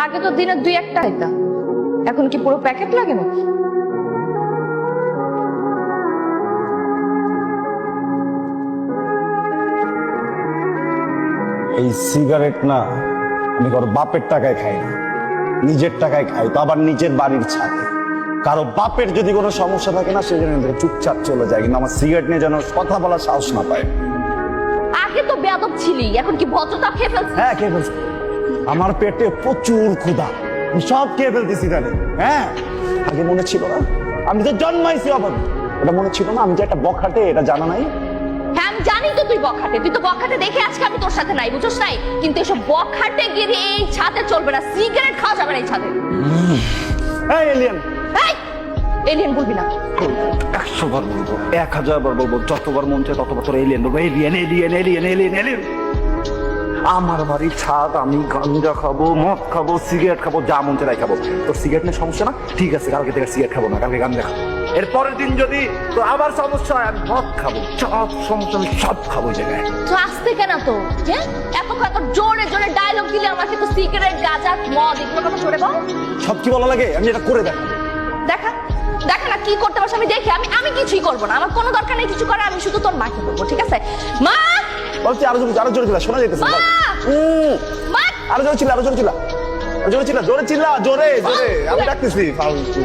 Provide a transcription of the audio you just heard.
আগে তো দিনে 2-1টা খাইতাম, এখন কি পুরো প্যাকেট লাগে নাকি? এই সিগারেট না আমি কারো বাপের টাকায় খাই না, নিজের টাকায় খাই, তো আবার নিজের বাড়ির ছাদে। কারো বাপের যদি কোনো সমস্যা থাকে না, সেই জন্য চুপচাপ চলে যায়, কিন্তু আমার সিগারেট নিয়ে যেন কথা বলার সাহস না পায়। আগে তো বেয়াদব ছিলি, এখন কি ভদ্রতা খেয়ে ফেলছিস? হ্যাঁ, খেয়ে ফেলছি। আমার পেটে প্রচুর ক্ষুধা, আমি সব খেয়ে ফেলতেছি তাহলে। হ্যাঁ, আগে মনে ছিল না আমি তো জন্মাইছি অবাধ, এটা মনে ছিল না আমি যে একটা বখাটে, এটা জানা নাই। হ্যাঁ আমি জানি তো তুই বখাটে, তুই তো বখাটে দেখে আজকে আমি তোর সাথে নাই, বুঝছস নাই? কিন্তু এসব বখাটে গিরি এই ছাদে চলবে না, সিগারেট খাওয়া যাবে না এই ছাদে। এই এলিয়েন, এই এলিয়েন বলবি না। 100 বার বলবো, 1000 বার বলবো, যতবার মন চায় ততবার তোর এলিয়েন বলবো। Alien alien alien alien alien. আমার বাড়ির ছাদ, আমি গাঞ্জা খাবো, মদ খাবো, সিগারেট খাবো, যা মন চায় তাই খাবো। তোর সিগারেট নিয়ে সমস্যা না, ঠিক আছে, কালকে থেকে সিগারেট খাবো না, কালকে গাঞ্জা খাবো। এরপরের দিন যদি তো আবার সমস্যা হয়, আমি মদ খাবো, সব সমস্যা আমি সব খাবো এই জায়গায়। তো আসতে কেন তো? হ্যাঁ এত জোরে জোরে ডায়লগ দিলে আমাকে তো সিগারেট গাঁজা মদ এগুলো কথা জোরে বল। সব কি বলা লাগে, আমি এটা করে দেখাবো। দেখা দেখা না কি করতে পারছ, আমি দেখি। আমি কিছুই করবো না, আমার কোনো দরকার নেই কিছু করার, আমি শুধু তোর মাকে বলবো, ঠিক আছে? মা বলছি আরো জোরে চিল্লা, শোনা যাইতেছে। মা! মা! আরো জোরে চিল্লা, আরো জোরে চিল্লা, আরো জোরে চিল্লা, জোরে চিল্লা, জোরে জোরে। আমি ডাকতেছি ফালতু।